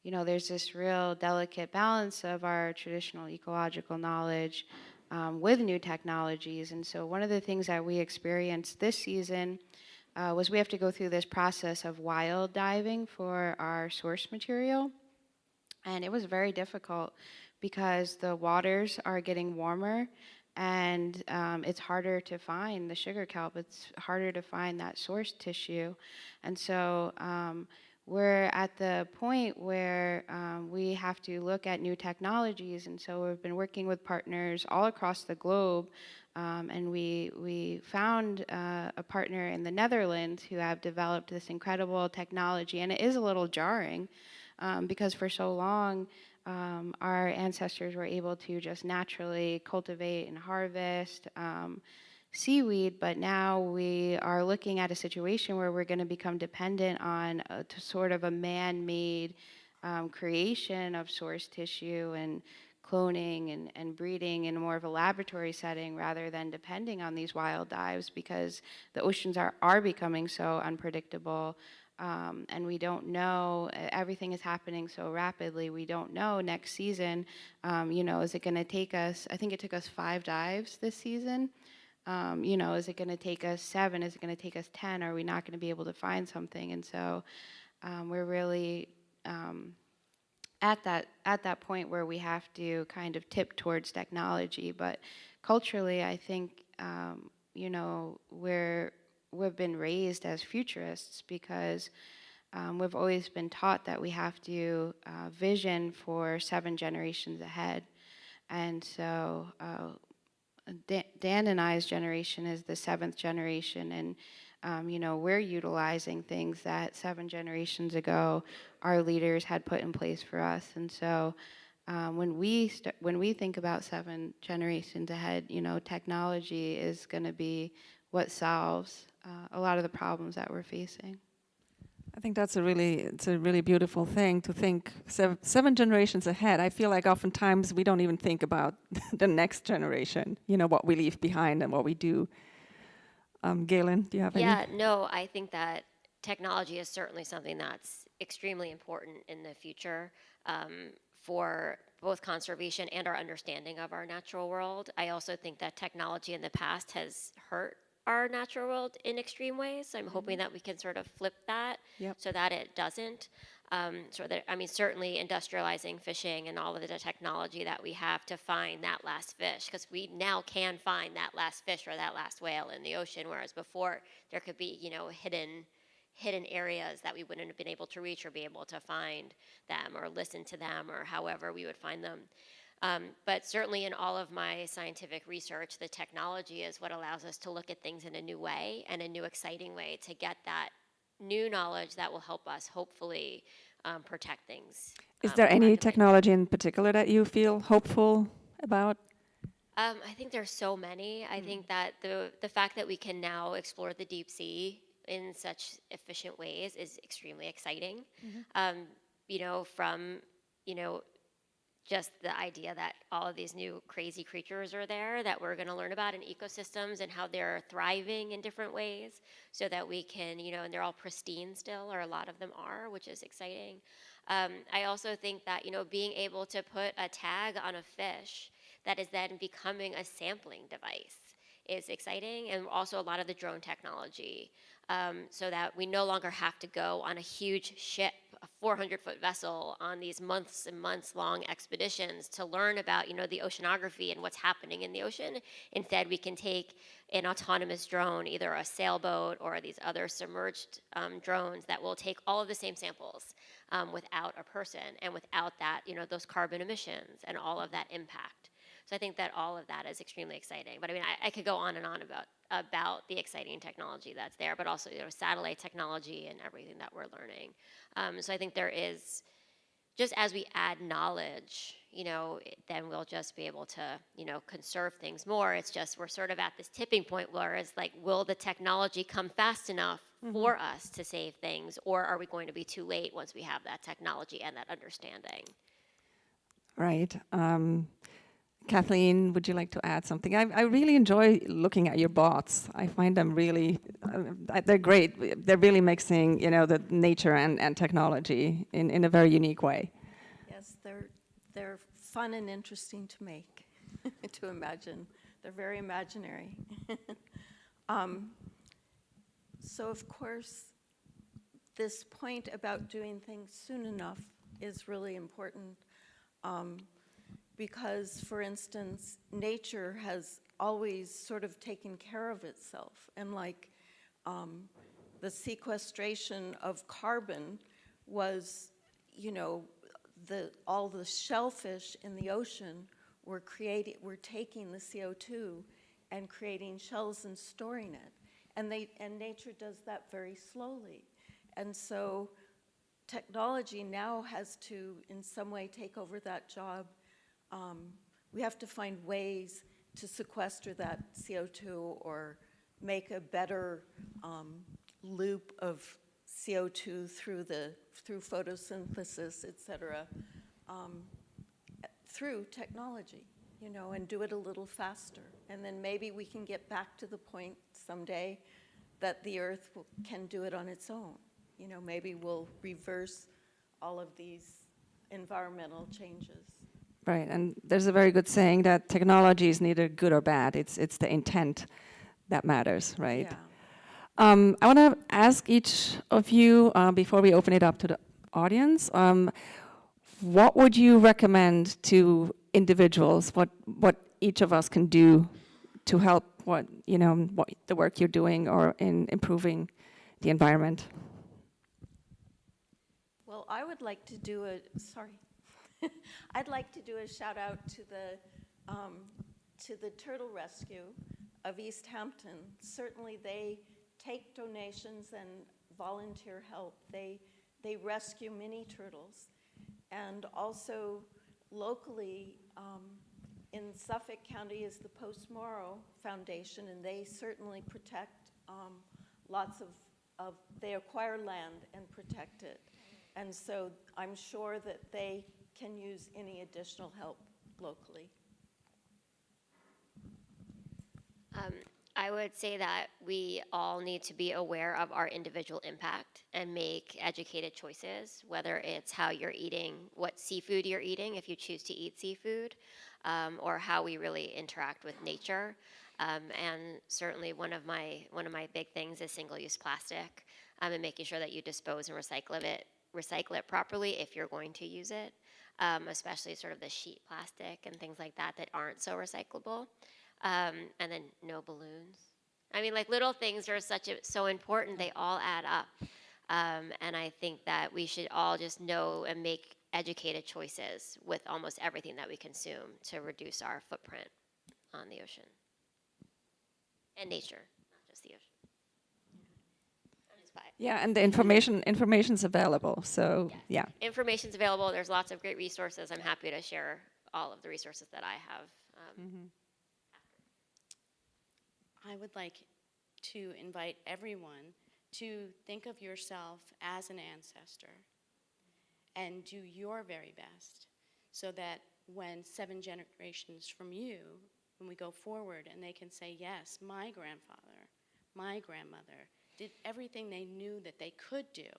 there's this real delicate balance of our traditional ecological knowledge with new technologies. And so one of the things that we experienced this season was we have to go through this process of wild diving for our source material. And it was very difficult because the waters are getting warmer, and it's harder to find the sugar kelp. It's harder to find that source tissue. And so we're at the point where we have to look at new technologies. And so we've been working with partners all across the globe. And we found a partner in the Netherlands who have developed this incredible technology. And it is a little jarring because for so long, our ancestors were able to just naturally cultivate and harvest seaweed, but now we are looking at a situation where we're going to become dependent on sort of a man-made creation of source tissue and cloning and breeding in more of a laboratory setting, rather than depending on these wild dives, because the oceans are becoming so unpredictable. And we don't know, everything is happening so rapidly, we don't know next season, is it going to take us, I think it took us 5 dives this season. Is it going to take us 7? Is it going to take us 10? Are we not going to be able to find something? And so we're really at that point where we have to kind of tip towards technology. But culturally, I think, we've been raised as futurists because we've always been taught that we have to vision for 7 generations ahead. And so Dan and I's generation is the 7th generation, and we're utilizing things that 7 generations ago our leaders had put in place for us. And so when we think about 7 generations ahead, technology is going to be what solves a lot of the problems that we're facing. I think it's a really beautiful thing to think 7 generations ahead. I feel like oftentimes we don't even think about the next generation, what we leave behind and what we do. Galen, do you have any? Yeah, no, I think that technology is certainly something that's extremely important in the future. for both conservation and our understanding of our natural world. I also think that technology in the past has hurt our natural world in extreme ways. So I'm hoping that we can sort of flip that so that it doesn't. So that, I mean, certainly industrializing fishing and all of the technology that we have to find that last fish, because we now can find that last fish or that last whale in the ocean, whereas before there could be, you know, hidden areas that we wouldn't have been able to reach or be able to find them or listen to them or however we would find them. But certainly in all of my scientific research, the technology is what allows us to look at things in a new way and a new exciting way to get that new knowledge that will help us hopefully protect things. Is there any effectively. technology in particular that you feel hopeful about? I think there's so many. I think that the fact that we can now explore the deep sea in such efficient ways is extremely exciting. You know, from, you know, just the idea that all of these new crazy creatures are there that we're going to learn about in ecosystems and how they're thriving in different ways so that we can, you know, and they're all pristine still, or a lot of them are, which is exciting. I also think that, you know, being able to put a tag on a fish that is then becoming a sampling device is exciting, and also a lot of the drone technology, so that we no longer have to go on a huge ship, a 400-foot vessel, on these months and months long expeditions to learn about, you know, the oceanography and what's happening in the ocean. Instead, we can take an autonomous drone, either a sailboat or these other submerged drones that will take all of the same samples without a person and without that, you know, those carbon emissions and all of that impact. So I think that all of that is extremely exciting. But I mean, I could go on and on about the exciting technology that's there, but also, you know, satellite technology and everything that we're learning. So I think there is, just as we add knowledge, you know, then we'll just be able to, you know, conserve things more. It's just we're sort of at this tipping point where it's like, will the technology come fast enough for us to save things, or are we going to be too late once we have that technology and that understanding? Right. Kathleen, would you like to add something? I really enjoy looking at your bots. I find them really, they're great. They're really mixing, you know, the nature and technology in a very unique way. Yes, they're fun and interesting to make, to imagine. They're very imaginary. So of course, this point about doing things soon enough is really important. Because, for instance, nature has always sort of taken care of itself. And like the sequestration of carbon was, you know, all the shellfish in the ocean were taking the CO2 and creating shells and storing it. And nature does that very slowly. And so technology now has to, in some way, take over that job. We have to find ways to sequester that CO2 or make a better loop of CO2 through photosynthesis, et cetera, through technology, you know, and do it a little faster. And then maybe we can get back to the point someday that the Earth can do it on its own. You know, maybe we'll reverse all of these environmental changes. Right, and there's a very good saying that technology is neither good or bad. It's the intent that matters, right? Yeah. I want to ask each of you, before we open it up to the audience, what would you recommend to individuals? What each of us can do to help what the work you're doing or in improving the environment? Well, I would like to do I'd like to do a shout out to the turtle rescue of East Hampton. Certainly they take donations and volunteer help. They rescue mini turtles. And also locally in Suffolk County is the Post-Morrow Foundation, and they certainly protect they acquire land and protect it. And so I'm sure that they can use any additional help locally. I would say that we all need to be aware of our individual impact and make educated choices, whether it's how you're eating, what seafood you're eating, if you choose to eat seafood, or how we really interact with nature. And certainly one of my big things is single-use plastic, and making sure that you dispose and recycle it properly if you're going to use it, especially sort of the sheet plastic and things like that that aren't so recyclable. And then no balloons. I mean, like little things are so important. They all add up. And I think that we should all just know and make educated choices with almost everything that we consume to reduce our footprint on the ocean and nature, not just the ocean. I'm just bi- Yeah, and the information's available, so Yes. yeah. Information's available. There's lots of great resources. I'm happy to share all of the resources that I have. I would like to invite everyone to think of yourself as an ancestor and do your very best so that when 7 generations from you, when we go forward and they can say, yes, my grandfather, my grandmother did everything they knew that they could do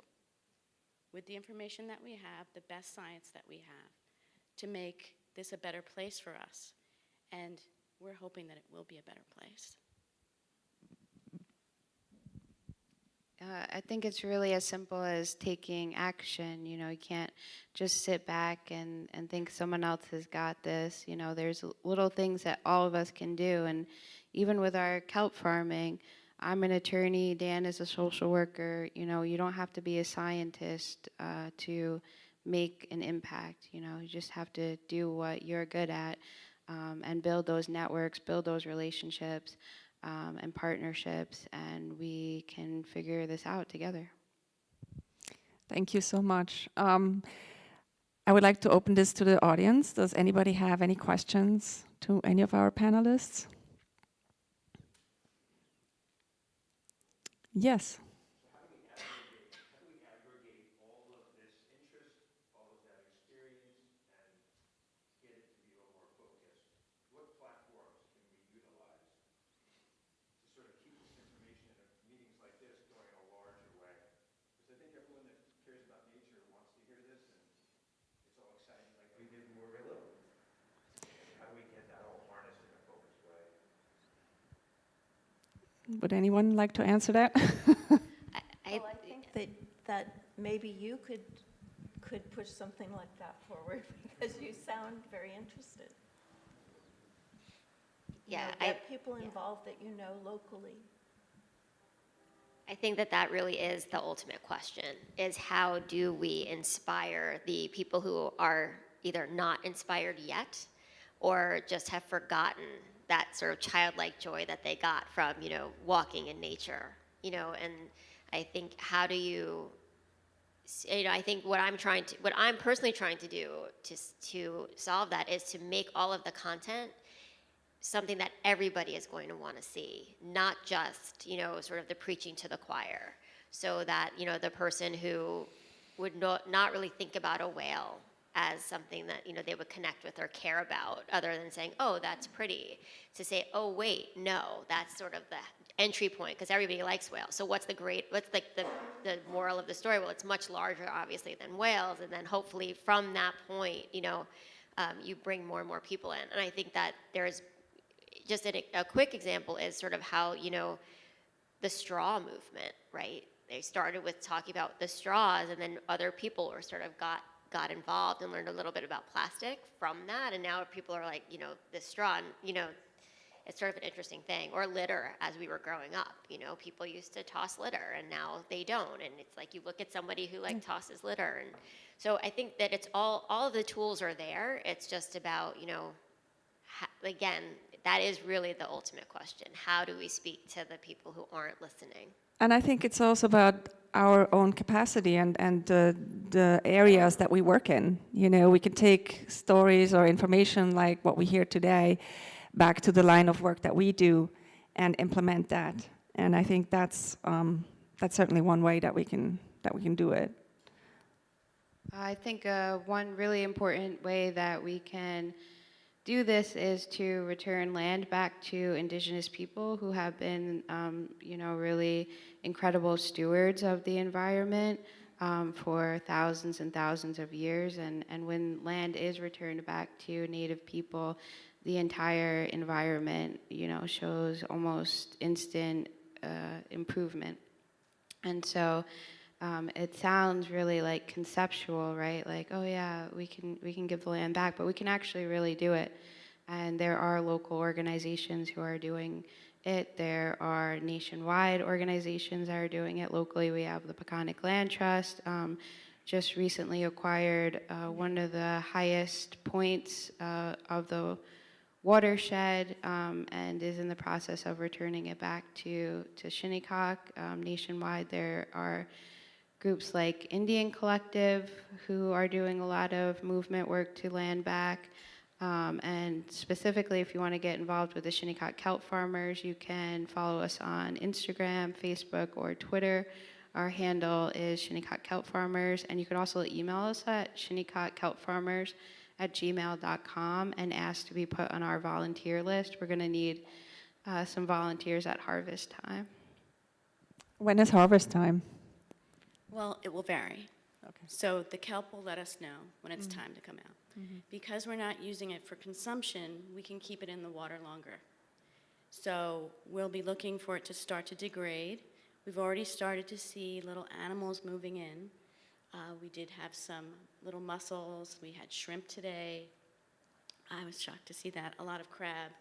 with the information that we have, the best science that we have, to make this a better place for us. And we're hoping that it will be a better place. I think it's really as simple as taking action. You know, you can't just sit back and think someone else has got this. You know, there's little things that all of us can do. And even with our kelp farming, I'm an attorney, Dan is a social worker. You know, you don't have to be a scientist to make an impact. You know, you just have to do what you're good at and build those networks, build those relationships. And partnerships, and we can figure this out together. Thank you so much. I would like to open this to the audience. Does anybody have any questions to any of our panelists? Yes. How do we aggregate all of this interest, all of that experience, and get it to be a little more focused? What platforms can we utilize to sort of keep this information in meetings like this going a larger way? Because I think everyone that cares about nature wants to hear this, and it's all exciting like we did when we were little. How do we get that all harnessed in a focused way? Would anyone like to answer that? Well, I think that maybe you could push something like that forward because you sound very interested. Yeah, get people involved that you know locally. I think that really is the ultimate question, is how do we inspire the people who are either not inspired yet or just have forgotten that sort of childlike joy that they got from, you know, walking in nature, you know, and I think how do you know, I think what I'm personally trying to do to solve that is to make all of the content something that everybody is going to want to see, not just, you know, sort of the preaching to the choir, so that, you know, the person who would not really think about a whale as something that, you know, they would connect with or care about, other than saying, oh, that's pretty, to say, oh, wait, no, that's sort of the entry point, because everybody likes whales. So what's like the moral of the story? Well, it's much larger, obviously, than whales, and then hopefully from that point, you know, you bring more and more people in. And I think that there's just a quick example is sort of how, you know, the straw movement, right? They started with talking about the straws, and then other people were sort of got involved and learned a little bit about plastic from that, and now people are like, you know, this straw, and, you know, it's sort of an interesting thing. Or litter, as we were growing up, you know, people used to toss litter, and now they don't, and it's like you look at somebody who like tosses litter, and so I think that it's all of the tools are there. It's just about, you know, again, that is really the ultimate question. How do we speak to the people who aren't listening? And I think it's also about our own capacity and the areas that we work in. You know, we can take stories or information like what we hear today back to the line of work that we do and implement that. And I think that's certainly one way that we can do it. I think one really important way that we can do this is to return land back to Indigenous people who have been, really incredible stewards of the environment for thousands and thousands of years. And when land is returned back to Native people, the entire environment, shows almost instant improvement. And so it sounds really like conceptual, right? Like, oh yeah, we can give the land back, but we can actually really do it. And there are local organizations who are doing it. There are nationwide organizations that are doing it locally. We have the Peconic Land Trust, just recently acquired one of the highest points of the watershed, and is in the process of returning it back to Shinnecock. Nationwide, there are groups like Indian Collective who are doing a lot of movement work to land back. And specifically, if you want to get involved with the Shinnecock Kelp Farmers, you can follow us on Instagram, Facebook, or Twitter. Our handle is Shinnecock Kelp Farmers, and you can also email us at shinnecockkelpfarmers@gmail.com and ask to be put on our volunteer list. We're going to need some volunteers at harvest time. When is harvest time? Well, it will vary. Okay. So the kelp will let us know when it's time to come out. Because we're not using it for consumption, we can keep it in the water longer. So we'll be looking for it to start to degrade. We've already started to see little animals moving in. We did have some little mussels. We had shrimp today. I was shocked to see that, a lot of crab.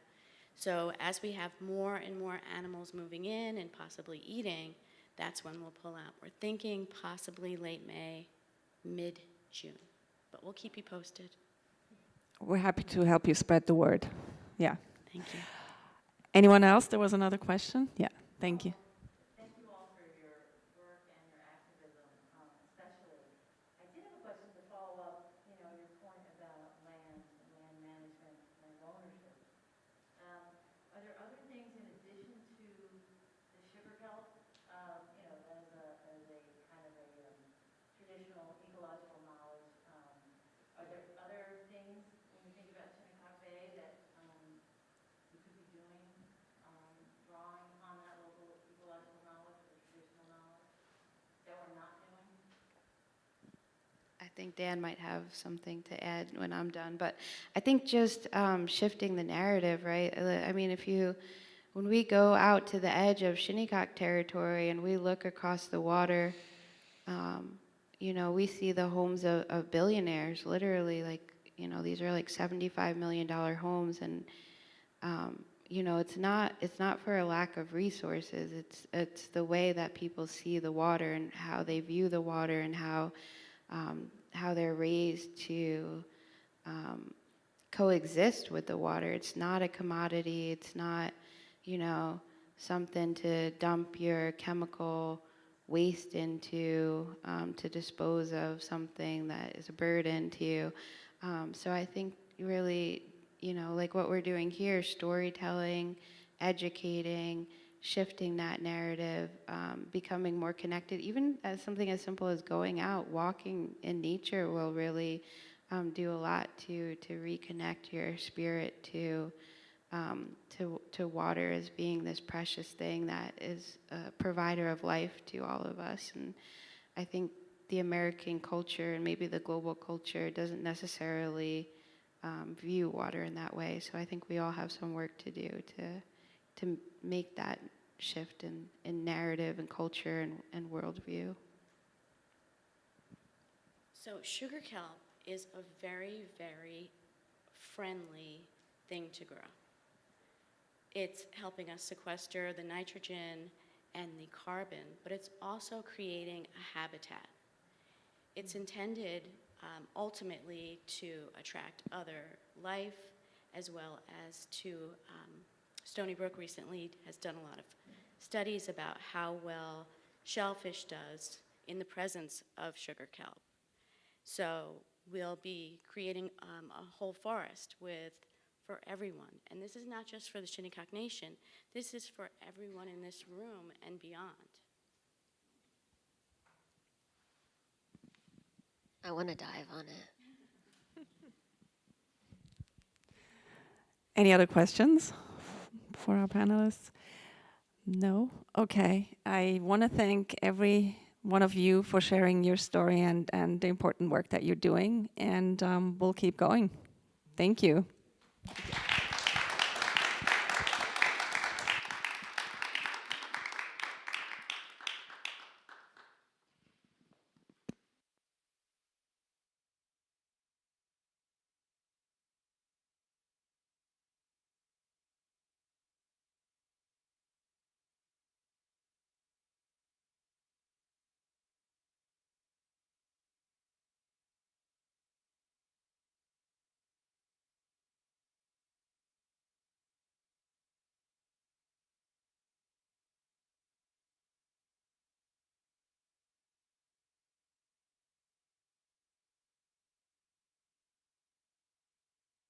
So as we have more and more animals moving in and possibly eating, that's when we'll pull out. We're thinking possibly late May, mid-June, but we'll keep you posted. We're happy to help you spread the word. Yeah. Thank you. Anyone else? There was another question? Yeah, thank you. Thank you all for your work and your activism, especially. I did have a question to follow up, your point about land and land management and ownership. Are there other things in addition to the sugar kelp, as a kind of a traditional ecological knowledge? Are there other things when you think about Shinnecock Bay that you could be doing, drawing on that local ecological knowledge or traditional knowledge that we're not doing? I think Dan might have something to add when I'm done, but I think just shifting the narrative, right? I mean, when we go out to the edge of Shinnecock territory and we look across the water, we see the homes of billionaires, literally, like, these are like $75 million homes, and it's not for a lack of resources. It's the way that people see the water and how they view the water and how they're raised to coexist with the water. It's not a commodity. It's not, something to dump your chemical waste into to dispose of something that is a burden to you. So I think really, like what we're doing here, storytelling, educating, shifting that narrative, becoming more connected, even as something as simple as going out, walking in nature will really do a lot to reconnect your spirit to water as being this precious thing that is a provider of life to all of us. And I think the American culture and maybe the global culture doesn't necessarily view water in that way. So I think we all have some work to do to make that shift in narrative and culture and worldview. So sugar kelp is a very, very friendly thing to grow. It's helping us sequester the nitrogen and the carbon, but it's also creating a habitat. It's intended ultimately to attract other life, as well as to, Stony Brook recently has done a lot of studies about how well shellfish does in the presence of sugar kelp. So we'll be creating a whole forest for everyone. And this is not just for the Shinnecock Nation. This is for everyone in this room and beyond. I want to dive on it. Any other questions for our panelists? No? Okay. I want to thank every one of you for sharing your story and the important work that you're doing, and we'll keep going. Thank you.